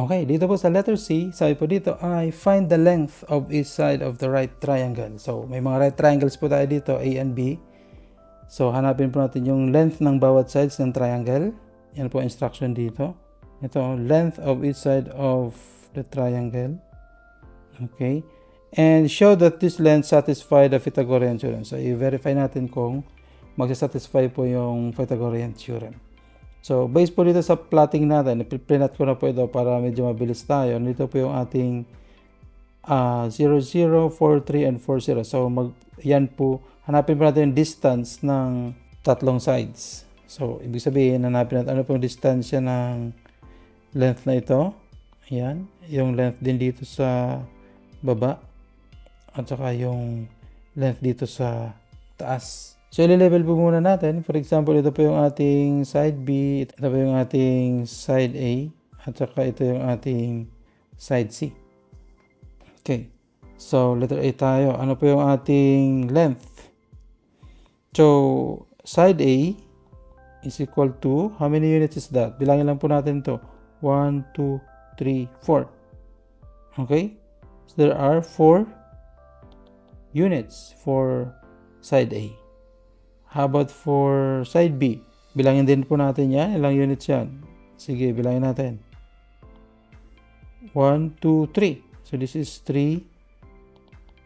Okay, dito po sa letter C, sabi po dito ay find the length of each side of the right triangle. So, may mga right triangles po tayo dito, A and B. So, hanapin po natin yung length ng bawat sides ng triangle. Yan po instruction dito. Ito, length of each side of the triangle. Okay. And show that this length satisfy the Pythagorean theorem. So, i-verify natin kung magsasatisfy po yung Pythagorean theorem. So, based po dito sa plotting natin, i-print ko na po ito para medyo mabilis tayo. Dito po yung ating 0, 0, 4, 3, and 4, 0. So, yan po, hanapin po natin yung distance ng tatlong sides. So, ibig sabihin, hanapin natin ano po yung distansya ng length na ito. Ayan, yung length din dito sa baba. At saka yung length dito sa taas. So, i-level po muna natin. For example, ito po yung ating side B, ito po yung ating side A, at saka ito yung ating side C. Okay. So, letter A tayo. Ano po yung ating length? So, side A is equal to, how many units is that? Bilangin lang po natin to 1, 2, 3, 4. Okay? So, there are 4 units for side A. How about for side B? Bilangin din po natin yan. Ilang units yan? Sige, bilangin natin. 1, 2, 3. So, this is 3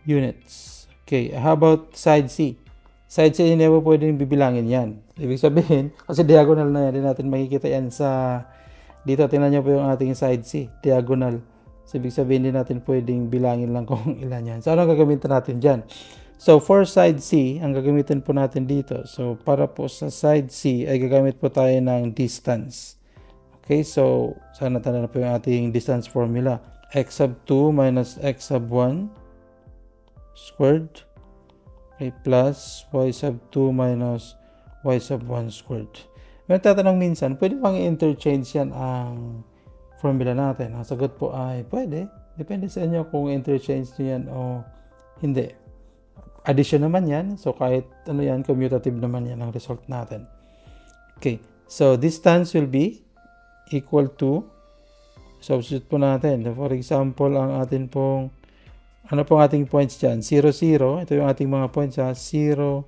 units. Okay, how about side C? Side C, hindi po pwedeng bibilangin yan. Ibig sabihin, kasi diagonal na yan. Hindi natin makikita yan sa... Dito, tingnan nyo po yung ating side C. Diagonal. So, ibig sabihin, hindi natin pwedeng bilangin lang kung ilan yan. So, ano gagamitin natin dyan? So, for side C, ang gagamitin po natin dito. So, para po sa side C, ay gagamit po tayo ng distance. Okay, so, sana tanda na po yung ating distance formula. X sub 2 minus X sub 1 squared. Okay, plus Y sub 2 minus Y sub 1 squared. May tatanong minsan, pwede bang i-interchange yan ang formula natin? Ang sagot po ay pwede. Depende sa inyo kung interchange nyo yan o hindi. Addition naman yan. So, kahit ano yan, commutative naman yan ang result natin. Okay. So, distance will be equal to, substitute po natin. For example, ang atin pong, ano pong ating points dyan? 0, 0. Ito yung ating mga points ha. 0,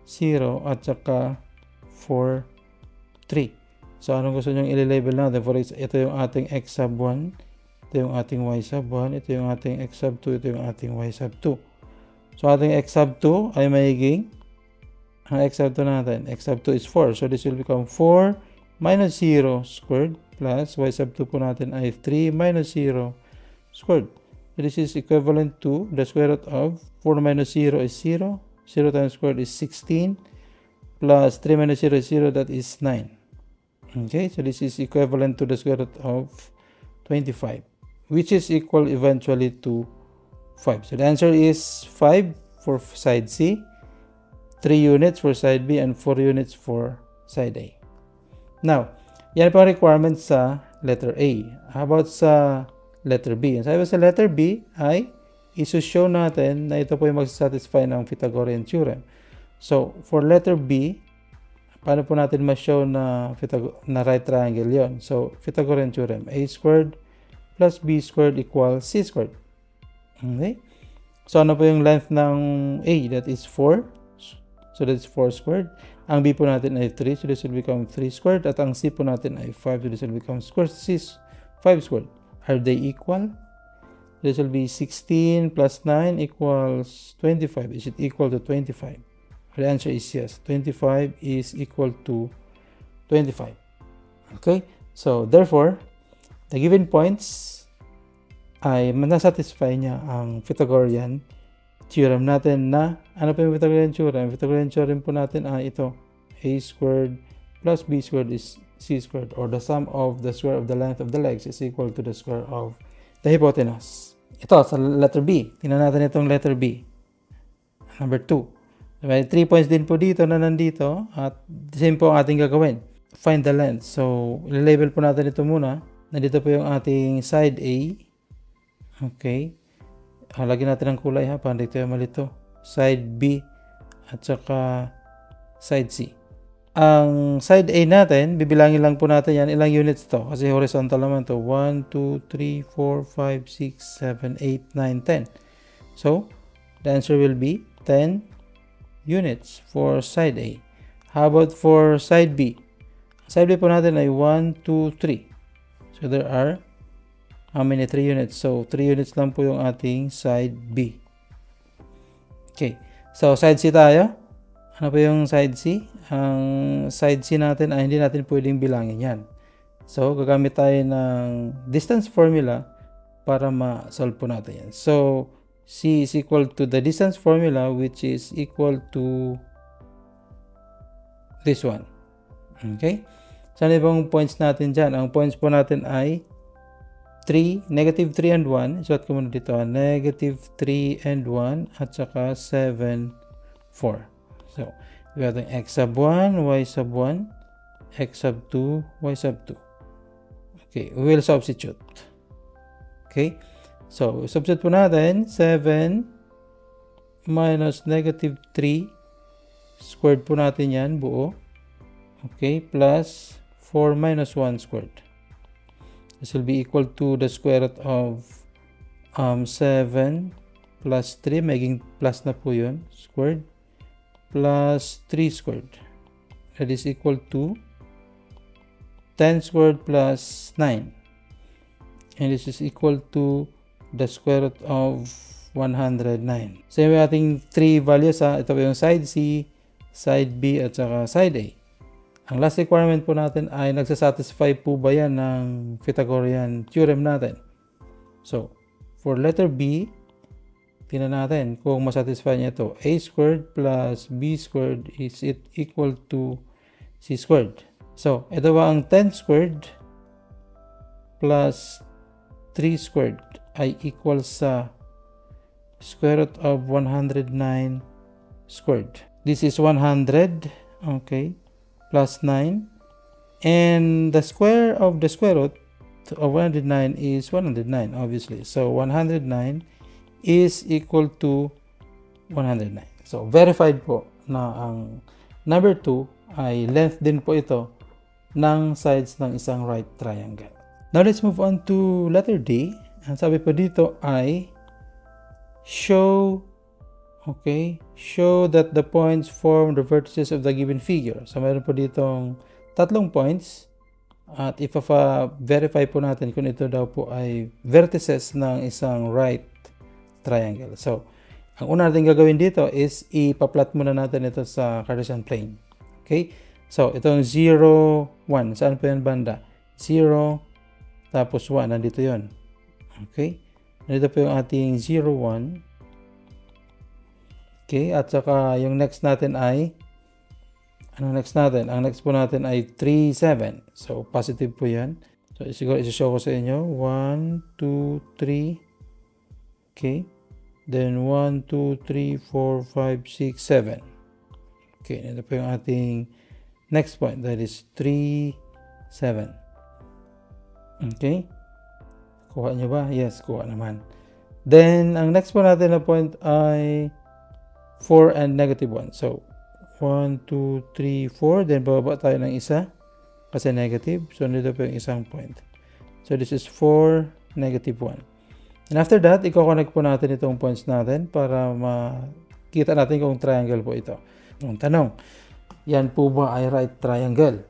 0, at saka 4, 3. So, anong gusto nyo i-label natin? For example, ito yung ating X sub 1. Ito yung ating Y sub 1. Ito yung ating X sub 2. Ito yung ating Y sub 2. So, ating X sub 2 ay magiging, ang X sub 2 natin, X sub 2 is 4. So, this will become 4 minus 0 squared plus Y sub 2 po natin ay 3 minus 0 squared. So, this is equivalent to the square root of 4 minus 0 is 0. 0 times squared is 16 plus 3 minus 0 is 0, that is 9. Okay, so this is equivalent to the square root of 25, which is equal eventually to 5. So the answer is 5 for side C, 3 units for side B, and 4 units for side A. Now, yan po ang requirements sa letter A. How about sa letter B? Sabi sa letter B ay isushow natin na ito po yung magsasatisfy ng Pythagorean theorem. So, for letter B, paano po natin ma-show na right triangle yon? So, Pythagorean theorem, A squared plus B squared equals C squared. Okay? So, ano po yung length ng A? That is 4. So, that's 4 squared. Ang B po natin ay 3. So, this will become 3 squared. At ang C po natin ay 5. So, this will become squared. 5 squared. Are they equal? This will be 16 plus 9 equals 25. Is it equal to 25? The answer is yes. 25 is equal to 25. Okay? So, therefore, the given points ay nasatisfy niya ang Pythagorean theorem natin na, ano po yung Pythagorean theorem? Pythagorean theorem po natin ay ito, A squared plus B squared is C squared, or the sum of the square of the length of the legs is equal to the square of the hypotenuse. Ito, sa letter B. Tingnan natin itong letter B. Number 2. May 3 points din po dito na nandito at same po ang ating gagawin. Find the length. So, i-label po natin ito muna. Nandito po yung ating side A. Okay. Lagyan natin ng kulay ha, para dito yung malito. Side B at saka side C. ang side A natin, bibilangin lang po natin yan, ilang units to, kasi horizontal naman to, 1, 2, 3, 4, 5, 6, 7, 8, 9, 10. So, the answer will be 10 units for side A. How about for side B? Side B po natin ay 1, 2, 3. So, there are how many? 3 units. So, 3 units lang po yung ating side B. Okay. So, side C tayo. Ano po yung side C? Ang side C natin ay hindi natin pwedeng bilangin yan. So, gagamit tayo ng distance formula para ma-solve po natin yan. So, C is equal to the distance formula, which is equal to this one. Okay? So, ano bang points natin dyan? Ang points po natin ay 3, negative 3 and 1. Isuot ko muna dito. Negative 3 and 1 at saka 7, 4. So, we have x sub 1, y sub 1, x sub 2, y sub 2. Okay, we will substitute. Okay, so substitute po natin 7 minus negative 3 squared po natin yan buo. Okay, plus 4 minus 1 squared. This will be equal to the square root of 7 plus 3, maging plus na po yun, squared, plus 3 squared. That is equal to 10 squared plus 9. And this is equal to the square root of 109. So yung ating 3 values ha. Ito yung side C, side B, at saka side A. Ang last requirement po natin ay nagsasatisfy po ba yan ng Pythagorean theorem natin. So, for letter B, tingnan natin kung masatisfy niya ito. A squared plus B squared is it equal to C squared. So, ito ba ang 10 squared plus 3 squared ay equal sa square root of 109 squared. This is 100, okay, plus 9. And the square of the square root of 109 is 109, obviously. So, 109 is equal to 109. So, verified po na ang number 2 ay length din po ito ng sides ng isang right triangle. Now, let's move on to letter D. Ang sabi po dito ay show that the points form the vertices of the given figure. So, meron po ditong tatlong points at verify po natin kung ito daw po ay vertices ng isang right triangle. So, ang una natin gagawin dito is ipa-plot muna natin ito sa Cartesian plane. Okay? So, itong 0, 1. Saan po yan banda? 0, tapos 1. Nandito yon. Okay? Nandito po yung ating 0, 1. Okay? At saka yung next natin ay ano next natin? Ang next po natin ay 3, 7. So, positive po yan. So, siguro isi-show ko sa inyo. 1, 2, 3. Okay. Then 1, 2, 3, 4, 5, 6, 7. Okay. Ito po yung ating next point. That is 3, 7. Okay. Kuha nyo ba? Yes, kuha naman. Then, ang next po natin na point ay 4 and negative 1. So, 1, 2, 3, 4. Then, bababa tayo ng isa kasi negative. So, nito po yung isang point. So, this is 4, negative 1. And after that, i-connect po natin itong points natin para makita natin kung triangle po ito. Ang tanong, yan po ba ay right triangle?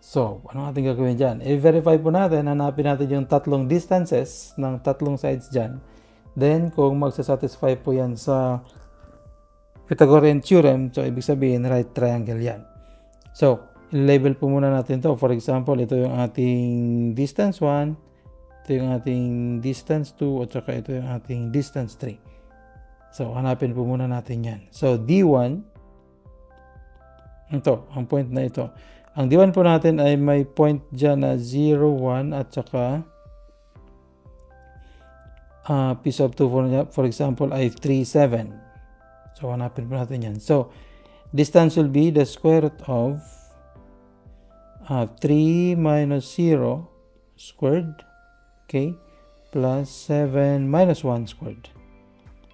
So, ano ating gagawin dyan? I-verify po natin, hanapin natin yung tatlong distances ng tatlong sides dyan. Then, kung magsasatisfy po yan sa Pythagorean theorem, so ibig sabihin right triangle yan. So, i-label po muna natin to. For example, ito yung ating distance 1. Ito yung ating distance 2 at saka ito yung ating distance 3. So, hanapin po muna natin yan. So, D1, ito, ang point na ito. Ang D1 po natin ay may point dyan na 0, 1 at saka piece of 2 for example ay 3, 7. So, hanapin po natin yan. So, distance will be the square root of 3 minus 0 squared. Okay, plus 7 minus 1 squared.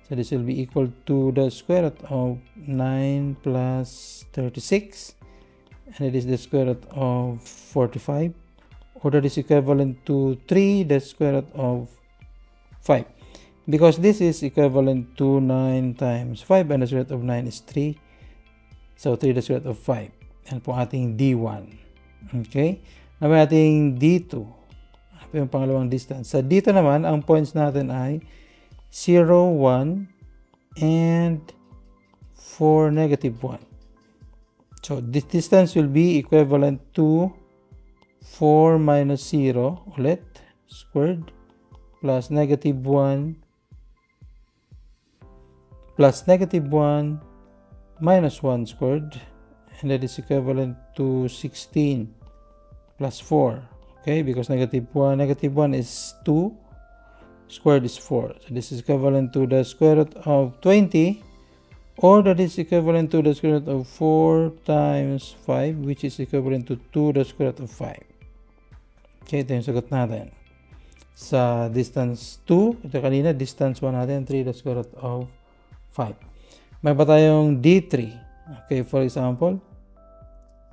So this will be equal to the square root of 9 plus 36. and it is the square root of 45, or that is equivalent to 3 the square root of 5. Because this is equivalent to 9 times 5, and the square root of 9 is 3. So 3 the square root of 5. Yan po ating D1. Okay? Naman ating D2. Ano po yung pangalawang distance? Sa dito naman, ang points natin ay 0, 1, and 4, negative 1. So this distance will be equivalent to 4 minus 0 ulit squared plus negative 1 plus negative 1 minus 1 squared, and that is equivalent to 16 plus 4. Okay, because negative 1 is 2, squared is 4. So this is equivalent to the square root of 20, or that is equivalent to the square root of 4 times 5, which is equivalent to 2 the square root of 5. Okay, ito yung sagot natin. Sa distance 2, ito kanina, distance 1 natin, 3 the square root of 5. May pa tayong D3. Okay, for example,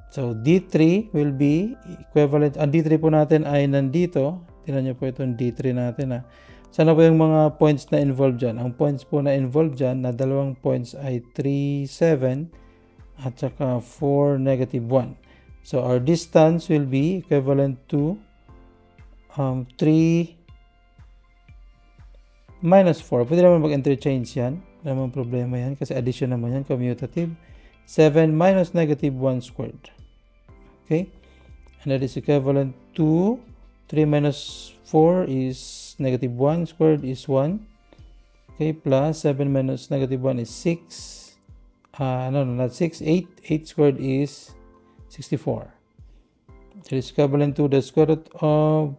so D3 will be equivalent, ang D3 po natin ay nandito. Tingnan nyo po itong D3 natin. Sana po yung mga points na involved dyan? Ang points po na involved dyan, na dalawang points ay 3, 7 at saka 4, negative 1. So our distance will be equivalent to 3 minus 4. Pwede naman mag-interchange yan. Wala namang problema yan kasi addition naman yan, commutative. 7 minus negative 1 squared. Okay? And that is equivalent to 3 minus 4 is negative 1 squared is 1. Okay, plus 7 minus negative 1 is 6. No, not 6. 8. 8 squared is 64. It is equivalent to the square root of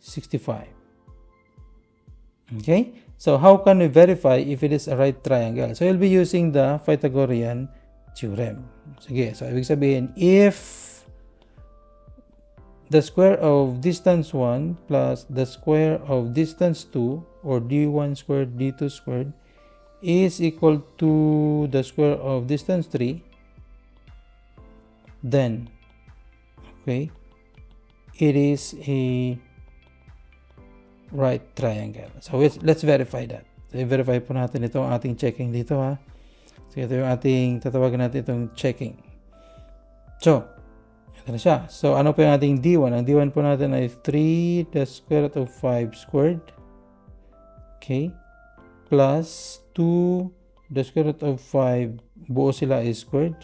65. Okay, so how can we verify if it is a right triangle? So you'll be using the Pythagorean theorem. Sige, so ibig sabihin, if the square of distance 1 plus the square of distance 2, or D1 squared, D2 squared, is equal to the square of distance 3, then, okay, it is a right triangle. So let's verify that. So i-verify po natin itong ating checking dito So ito yung ating, tatawagan natin itong checking. So, ito na siya. So, ano po yung ating D1? Ang D1 po natin ay 3 the square root of 5 squared. Okay. Plus 2 the square root of 5. Buo sila is squared.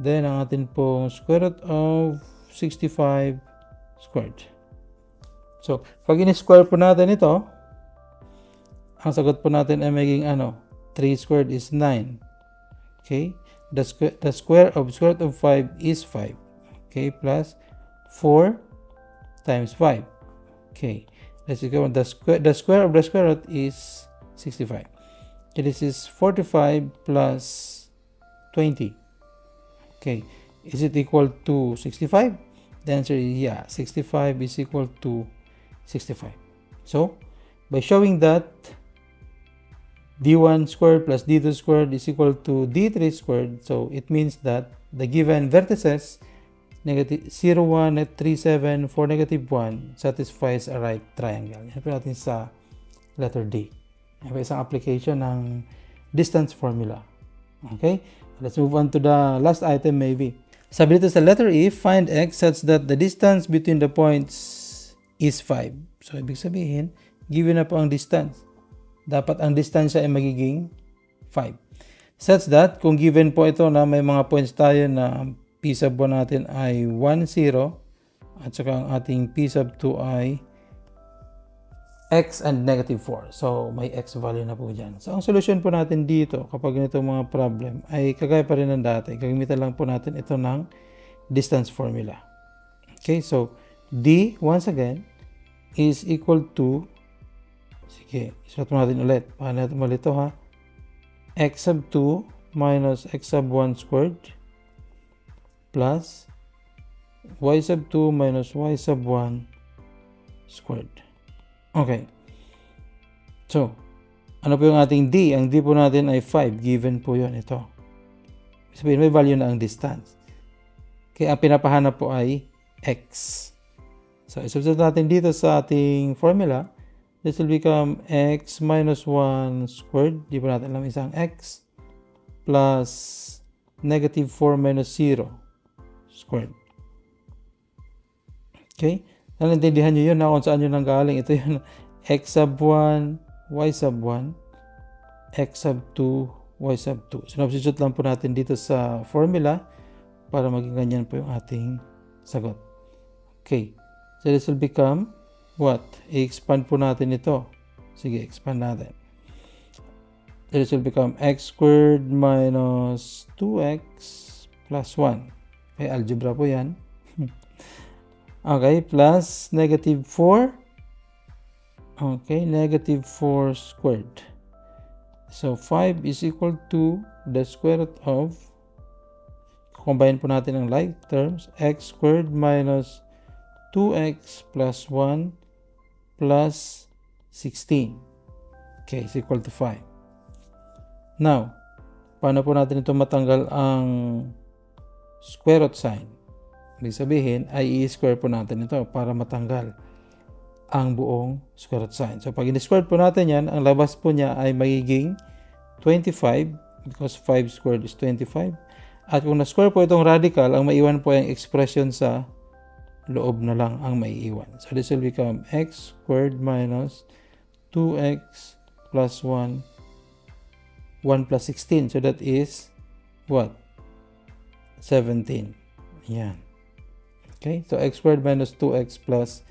Then, ang atin pong square root of 65 squared. So, pag in-square po natin ito, ang sagot po natin ay magiging 3 squared is 9. Okay. The square of square root of 5 is 5. Okay, plus 4 times 5. Okay, let's go. The square of the square root is 65. Okay, this is 45 plus 20. Okay, is it equal to 65? The answer is yeah, 65 is equal to 65. So, by showing that D1 squared plus D2 squared is equal to D3 squared, so it means that the given vertices negative 0, 1, 3, 7, 4, negative 1 satisfies a right triangle. Yan po natin sa letter D. Yan po isang application ng distance formula. Okay? Let's move on to the last item maybe. Sabi dito sa letter E, find x such that the distance between the points is 5. So, ibig sabihin, given na po ang distance. Dapat ang distance ay magiging 5. Such that, kung given po ito na may mga points tayo na P sub 1 natin ay 1, 0, at saka ang ating P sub 2 ay x and negative 4. So, may x value na po dyan. So, ang solution po natin dito kapag ganito mga problem ay kagaya pa rin ng dati. Gagamitan lang po natin ito ng distance formula. Okay, so D, once again, is equal to, sige, isulat mo natin ulit. Paano natin ulit ito x sub 2 minus x sub 1 squared plus y sub 2 minus y sub 1 squared. Okay. So, ano po yung ating D? Ang D po natin ay 5. Given po yun ito. Sabihin, may value na ang distance. Okay, ang pinapahanap po ay x. So, isubstitute natin dito sa ating formula. This will become x minus 1 squared. Di ba natin alam isang x plus negative 4 minus 0 squared. Okay? Nalintindihan nyo yun na kung saan yun nanggaling. Ito yun, x sub 1, y sub 1, x sub 2, y sub 2. So, substitute lang po natin dito sa formula para maging ganyan po yung ating sagot. Okay. So, this will become what? I-expand po natin ito. Sige, expand natin. So, this will become x squared minus 2x plus 1. Okay, algebra po yan. Okay, plus negative 4. Okay, negative 4 squared. So, 5 is equal to the square root of, combine po natin ang like terms, x squared minus 2x plus 1 plus 16. Okay, is equal to 5. Now, paano po natin ito matanggal ang square root sign? Ibig sabihin, ay i-square po natin ito para matanggal ang buong square root sign. So, pag in-square po natin yan, ang labas po niya ay magiging 25 because 5 squared is 25. At kung na-square po itong radical, ang maiwan po ay ang expression sa loob na lang ang maiiwan. So, this will become x squared minus 2x plus 1, 1 plus 16. So, that is what? 17. Yan. Okay? So, x squared minus 2x plus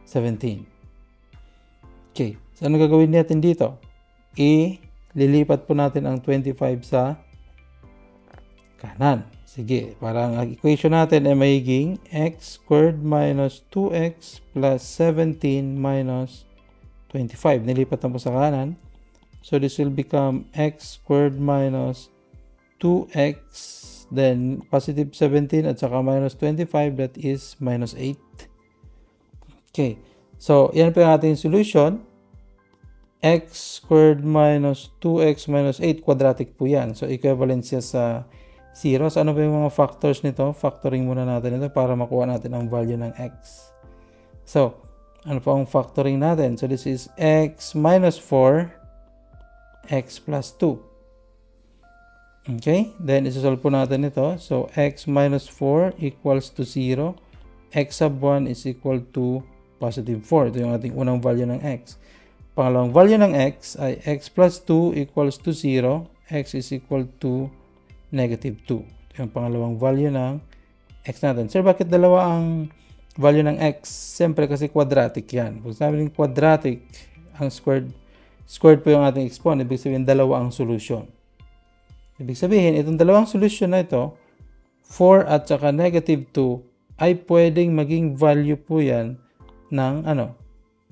17. Okay. So, ano gagawin natin dito? Lilipat po natin ang 25 sa kanan. Sige, parang ang equation natin ay magiging x squared minus 2x plus 17 minus 25. Nilipat na po sa kanan. So, this will become x squared minus 2x, then positive 17 at saka minus 25, that is minus 8. Okay, so yan po yung ating solution. X squared minus 2x minus 8, quadratic po yan. So, equivalent siya sa 0. So, ano ba yung mga factors nito? Factoring muna natin ito para makuha natin ang value ng x. So, ano pa ang factoring natin? So, this is x minus 4, x plus 2. Okay? Then, isasolve po natin ito. So, x minus 4 equals to 0. X sub 1 is equal to positive 4. Ito yung ating unang value ng x. Pangalawang value ng x ay x plus 2 equals to 0. X is equal to negative 2. Ito yung pangalawang value ng x natin. Sir, bakit dalawa ang value ng x? Siyempre kasi quadratic yan. Pag sabi ng quadratic, ang squared po yung ating exponent. Ibig sabihin, dalawa ang solution. Ibig sabihin, itong dalawang solution na ito, 4 at saka negative 2, ay pwedeng maging value po yan ng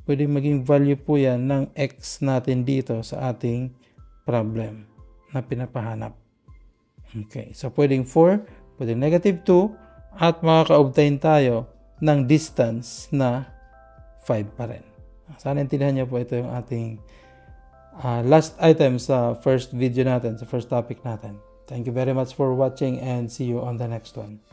pwedeng maging value po yan ng x natin dito sa ating problem na pinapahanap. Okay, so pwedeng 4, pwedeng negative 2, at makaka-obtain tayo ng distance na 5 pa rin. Sana intindihan niyo po, ito yung ating last item sa first video natin, sa first topic natin. Thank you very much for watching and see you on the next one.